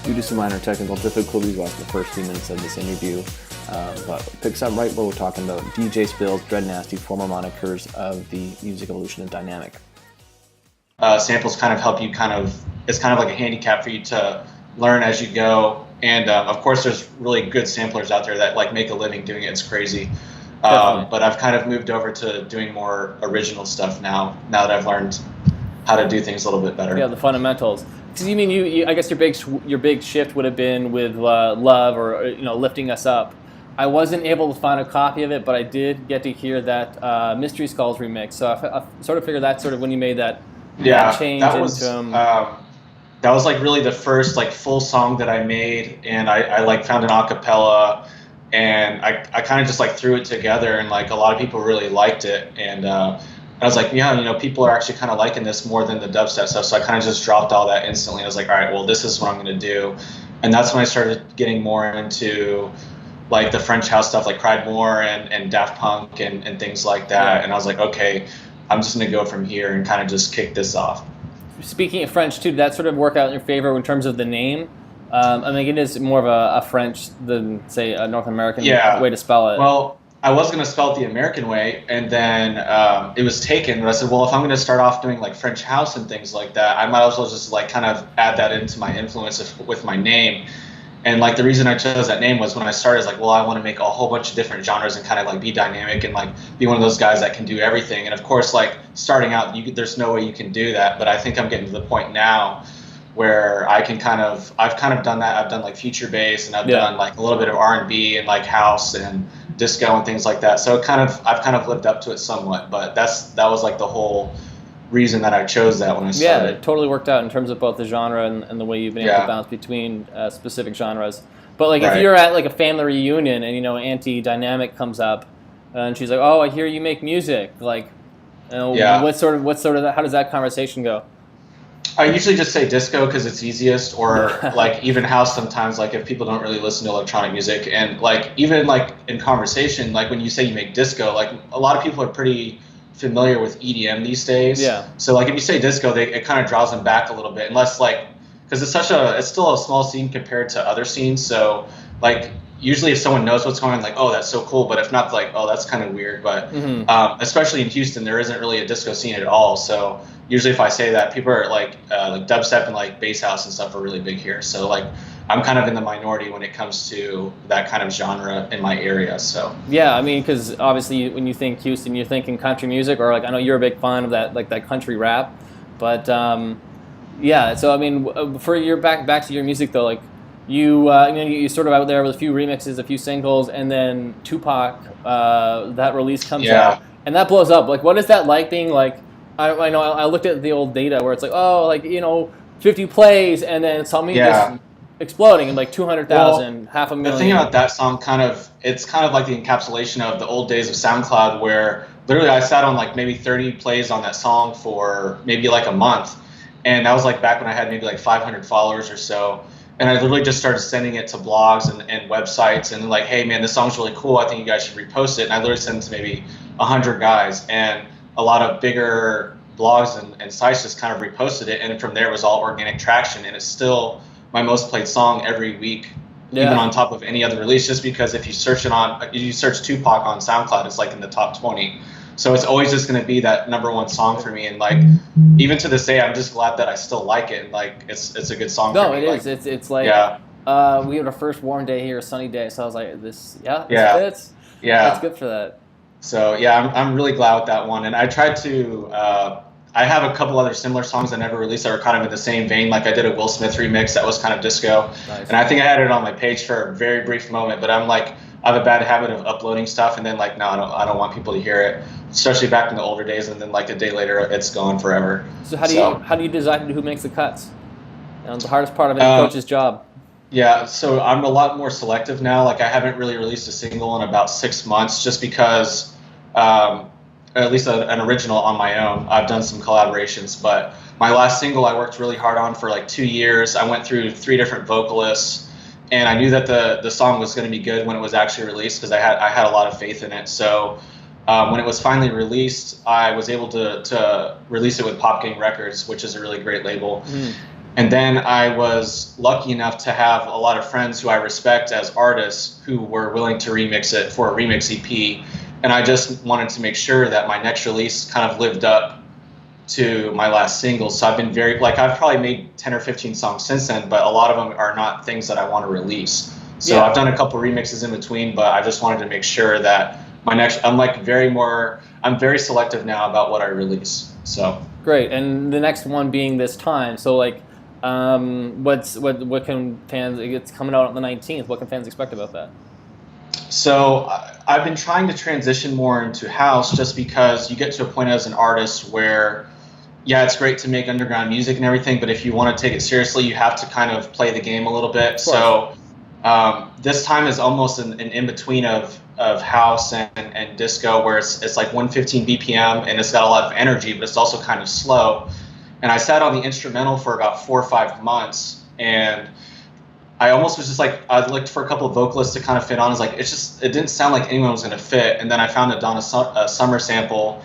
due to some minor technical difficulties watching the first few minutes of this interview. But it picks up right where we're talking about DJ Spills, Dread Nasty, former monikers of the music evolution of Dynamique. Samples kind of help you it's kind of like a handicap for you to learn as you go. And of course, there's really good samplers out there that like make a living doing it. It's crazy. But I've kind of moved over to doing more original stuff now that I've learned how to do things a little bit better. Yeah, the fundamentals. Because you mean you I guess your big shift would have been with Love or Lifting Us Up. I wasn't able to find a copy of it, but I did get to hear that Mystery Skulls remix. So I sort of figured that's sort of when you made that change that was like really the first like full song that I made, and I like found an acapella, and I kind of just like threw it together, and like a lot of people really liked it, and I was like, people are actually kind of liking this more than the dubstep stuff, so I kind of just dropped all that instantly. I was like, all right, well, this is what I'm going to do, and that's when I started getting more into like the French house stuff, like Cried More and Daft Punk and things like that, and I was like, okay, I'm just going to go from here and kind of just kick this off. Speaking of French, too, did that sort of work out in your favor in terms of the name? I mean, it is more of a French than, say, a North American way to spell it. Well, I was going to spell it the American way, and then it was taken. But I said, well, if I'm going to start off doing like French house and things like that, I might as well just like kind of add that into my influence with my name. And like the reason I chose that name was when I started, like, well, I want to make a whole bunch of different genres and kind of like be dynamic and like be one of those guys that can do everything. And of course, like starting out, there's no way you can do that. But I think I'm getting to the point now where I've kind of done that. I've done like future bass, and I've done like a little bit of R&B and like house and disco and things like that. So I've kind of lived up to it somewhat. But that was like the whole reason that I chose that when I started. Yeah, it totally worked out in terms of both the genre and the way you've been able to bounce between specific genres. But like if you're at like a family reunion and Auntie Dynamique comes up and she's like, "Oh, I hear you make music." Like, what sort of how does that conversation go? I usually just say disco because it's easiest, or like even house sometimes. Like if people don't really listen to electronic music, and like even like in conversation, like when you say you make disco, like a lot of people are pretty familiar with EDM these days. Yeah. So like if you say disco, it kind of draws them back a little bit, unless like because it's still a small scene compared to other scenes. So like usually if someone knows what's going on, like, oh, that's so cool. But if not, like, oh, that's kind of weird. But especially in Houston, there isn't really a disco scene at all. So usually if I say that, people are like dubstep and like bass house and stuff are really big here. So like I'm kind of in the minority when it comes to that kind of genre in my area. So yeah, I mean, because obviously when you think Houston, you're thinking country music, or like I know you're a big fan of that, like that country rap. But yeah, so I mean, for your back to your music though, like you sort of out there with a few remixes, a few singles, and then Tupac, that release comes out, and that blows up. Like, what is that like being like? I know I looked at the old data where it's like, oh, like 50 plays, and then something just exploding in like 200,000, half a million. The thing about that song it's kind of like the encapsulation of the old days of SoundCloud, where literally I sat on like maybe 30 plays on that song for maybe like a month, and that was like back when I had maybe like 500 followers or so. And I literally just started sending it to blogs and websites, and like, hey man, this song's really cool, I think you guys should repost it. And I literally sent it to maybe 100 guys, and a lot of bigger blogs and sites just kind of reposted it, and from there it was all organic traction, and it's still my most played song every week, even on top of any other release, just because if you search Tupac on SoundCloud, it's like in the top 20. So it's always just going to be that number one song for me, and like even to this day, I'm just glad that I still like it, and like it's a good song for me. No, it is. It's like we had our first warm day here, a sunny day, so I was like, this fits. Yeah, that's good for that. So yeah, I'm really glad with that one, and I tried to. I have a couple other similar songs I never released that were kind of in the same vein. Like I did a Will Smith remix that was kind of disco, and I think I had it on my page for a very brief moment. But I'm like, I have a bad habit of uploading stuff, and then like, no, I don't want people to hear it, especially back in the older days. And then like a day later, it's gone forever. So how do you decide who makes the cuts? The hardest part of any coach's job. Yeah, so I'm a lot more selective now. Like I haven't really released a single in about 6 months, just because. At least an original on my own. I've done some collaborations, but my last single I worked really hard on for like 2 years. I went through 3 different vocalists, and I knew that the song was going to be good when it was actually released, because I had a lot of faith in it. So when it was finally released, I was able to release it with Pop Gang Records, which is a really great label. And then I was lucky enough to have a lot of friends who I respect as artists who were willing to remix it for a remix EP. And I just wanted to make sure that my next release kind of lived up to my last single. So I've been I've probably made 10 or 15 songs since then, but a lot of them are not things that I want to release. So I've done a couple remixes in between, but I just wanted to make sure that I'm very selective now about what I release. So great. And the next one being This Time. So like, what can fans? It's coming out on the 19th. What can fans expect about that? So I've been trying to transition more into house, just because you get to a point as an artist where, yeah, it's great to make underground music and everything, but if you want to take it seriously, you have to kind of play the game a little bit. So This Time is almost an in-between of house and disco, where it's like 115 BPM and it's got a lot of energy, but it's also kind of slow. And I sat on the instrumental for about 4 or 5 months, and I almost was just like, I looked for a couple of vocalists to kind of fit on. I was like, it didn't sound like anyone was going to fit. And then I found a Donna Summer sample,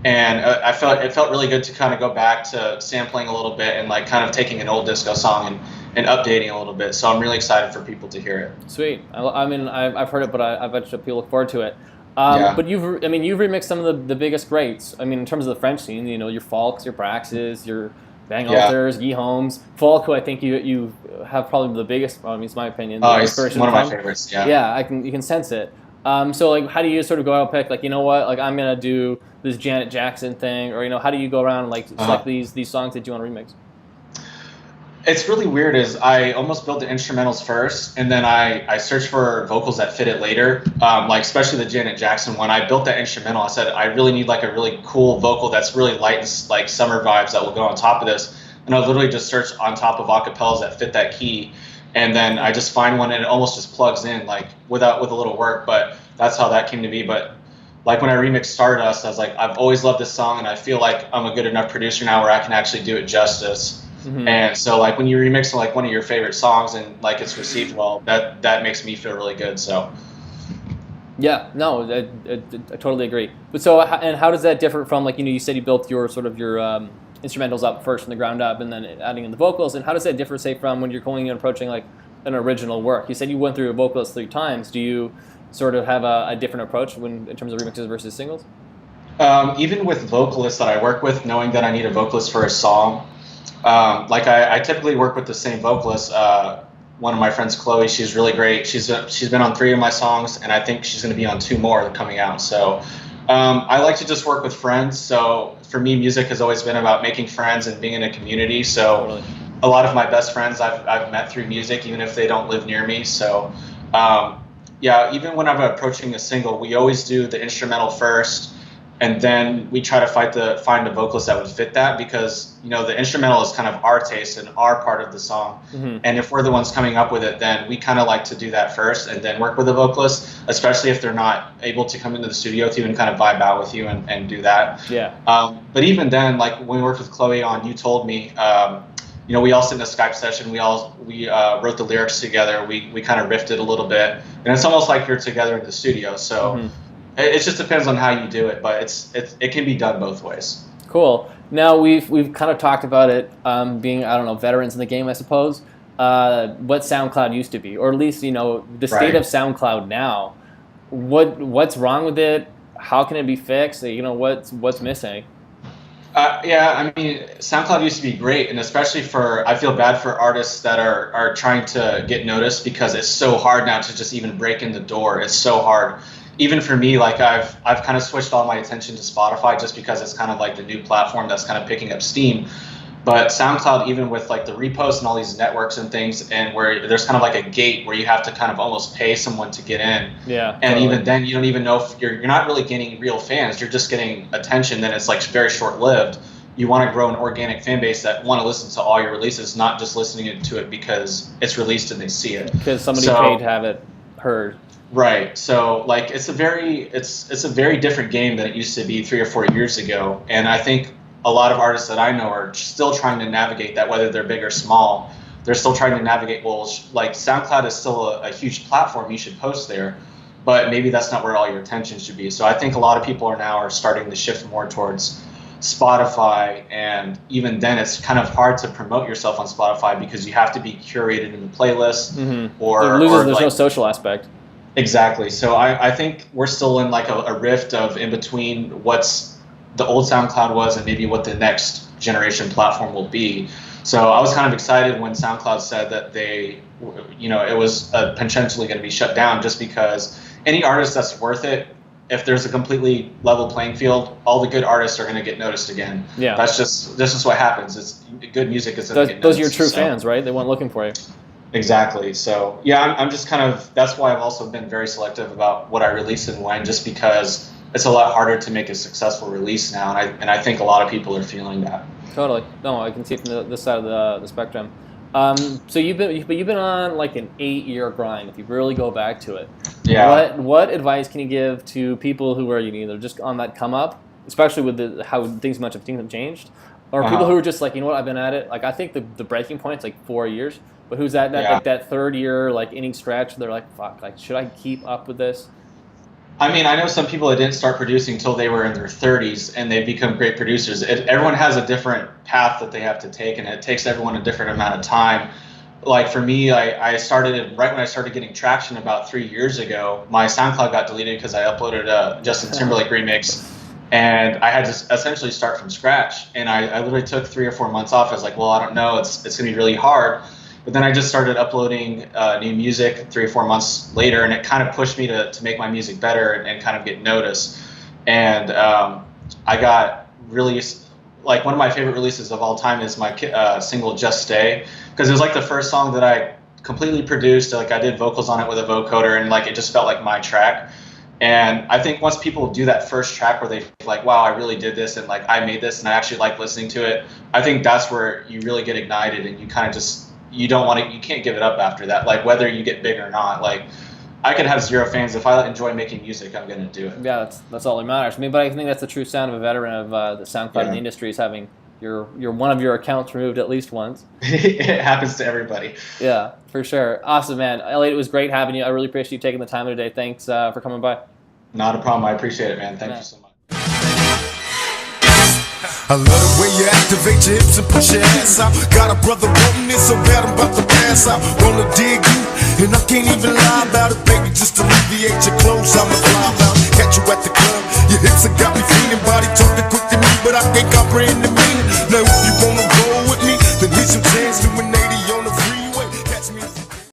and it felt really good to kind of go back to sampling a little bit and like kind of taking an old disco song and updating a little bit. So I'm really excited for people to hear it. Sweet. I mean, I've heard it, but I bet you people look forward to it. But you've remixed some of the biggest greats. I mean, in terms of the French scene, your Falks, your Braxes, your Bang Olufsers, Guy Holmes, Falk, who I think you have probably the biggest. I mean, it's my opinion. Oh, he's one of my favorites. Yeah. Yeah, you can sense it. So like, how do you sort of go out and pick, like, you know what, like I'm gonna do this Janet Jackson thing, or how do you go around and like select these songs that you want to remix? It's really weird. Is I almost built the instrumentals first, and then I searched for vocals that fit it later. Like especially the Janet Jackson one. I built that instrumental. I said I really need like a really cool vocal that's really light and like summer vibes that will go on top of this. And I literally just searched on top of acapellas that fit that key, and then I just find one and it almost just plugs in like with a little work. But that's how that came to be. But like when I remixed Stardust, I was like, I've always loved this song, and I feel like I'm a good enough producer now where I can actually do it justice. Mm-hmm. And so like when you remix like one of your favorite songs and like it's received well, that makes me feel really good. So yeah, no, I totally agree. But so, and how does that differ from like, you said you built your sort of your instrumentals up first from the ground up and then adding in the vocals, and how does that differ, say, from when you're going and approaching like an original work? You said you went through a vocalist 3 times. Do you sort of have a different approach in terms of remixes versus singles? Even with vocalists that I work with, knowing that I need a vocalist for a song, like I typically work with the same vocalist. One of my friends, Chloe, she's really great. She's been on 3 of my songs, and I think she's going to be on 2 more coming out. So I like to just work with friends. So for me, music has always been about making friends and being in a community. So totally. A lot of my best friends I've met through music, even if they don't live near me. So yeah, even when I'm approaching a single, we always do the instrumental first, and then we try to find a vocalist that would fit that, because the instrumental is kind of our taste and our part of the song. Mm-hmm. And if we're the ones coming up with it, then we kind of like to do that first and then work with the vocalist, especially if they're not able to come into the studio with you and kind of vibe out with you and do that. Yeah. But even then, like when we worked with Chloe on You Told Me, we all sit in a Skype session. We wrote the lyrics together. We kind of riffed it a little bit, and it's almost like you're together in the studio. So. Mm-hmm. It just depends on how you do it, but it can be done both ways. Cool. Now we've kind of talked about it being, I don't know, veterans in the game, I suppose. What SoundCloud used to be, or at least the state of SoundCloud now. What's wrong with it? How can it be fixed? What's missing? Yeah, I mean, SoundCloud used to be great, and especially I feel bad for artists that are trying to get noticed, because it's so hard now to just even break in the door. It's so hard. Even for me, like I've kind of switched all my attention to Spotify, just because it's kind of like the new platform that's kind of picking up steam. But SoundCloud, even with like the reposts and all these networks and things, and where there's kind of like a gate where you have to kind of almost pay someone to get in. Yeah. And totally. Even then, you don't even know if you're not really getting real fans. You're just getting attention. Then it's like very short-lived. You want to grow an organic fan base that want to listen to all your releases, not just listening to it because it's released and they see it. Because somebody paid to have it heard. Right. So like it's a very different game than it used to be 3 or 4 years ago. And I think a lot of artists that I know are still trying to navigate that, whether they're big or small. They're still trying to navigate, like SoundCloud is still a huge platform. You should post there, but maybe that's not where all your attention should be. So I think a lot of people are starting to shift more towards Spotify, and even then it's kind of hard to promote yourself on Spotify because you have to be curated in the playlist, there's no social aspect. Exactly. So I think we're still in like a rift of in between what's the old SoundCloud was and maybe what the next generation platform will be. So I was kind of excited when SoundCloud said that they, it was potentially going to be shut down, just because any artist that's worth it, if there's a completely level playing field, all the good artists are going to get noticed again. Yeah. This is what happens. It's good music is going to get noticed. Those are your true fans, right? They weren't looking for you. Exactly. So yeah, I'm just kind of, that's why I've also been very selective about what I release and when, just because it's a lot harder to make a successful release now. And I think a lot of people are feeling that. Totally. No, I can see from this side of the spectrum. So you've been on like an 8-year grind, if you really go back to it. Yeah. What advice can you give to people who are either just on that come up, especially with how things have changed, or people who are just like, I've been at it. Like, I think the breaking point's like 4 years, but who's like that third year like inning stretch? They're like, fuck, like should I keep up with this? I mean, I know some people that didn't start producing until they were in their 30s, and they become great producers. Everyone has a different path that they have to take, and it takes everyone a different amount of time. Like for me, I started right when I started getting traction about 3 years ago. My SoundCloud got deleted because I uploaded a Justin Timberlake remix, and I had to essentially start from scratch. And I literally took 3 or 4 months off. I was like, well, I don't know, it's going to be really hard. But then I just started uploading new music 3 or 4 months later, and it kind of pushed me to make my music better and kind of get noticed. And I got really, like, one of my favorite releases of all time is my single Just Stay, because it was like the first song that I completely produced. Like, I did vocals on it with a vocoder, and like it just felt like my track. And I think once people do that first track where they feel like, wow, I really did this, and like I made this and I actually like listening to it, I think that's where you really get ignited, and you kind of just, you can't give it up after that. Like, whether you get big or not, like I could have 0 fans. If I enjoy making music, I'm going to do it. Yeah, that's all that matters. I mean, but I think that's the true sound of a veteran of the SoundCloud in the industry, is having your one of your accounts removed at least once. It happens to everybody. Yeah, for sure. Awesome, man. Elliot, it was great having you. I really appreciate you taking the time today. Thanks for coming by. Not a problem. I appreciate it, man. Thank you so much. I love the way you activate your hips and push your ass out. Got a brother wanting it so bad I'm about to pass out. Wanna dig you, and I can't even lie about it, baby. Just alleviate your clothes, I'ma fly out. Catch you at the club, your hips have got me feeling. Body talking quick to me, but I can't comprehend the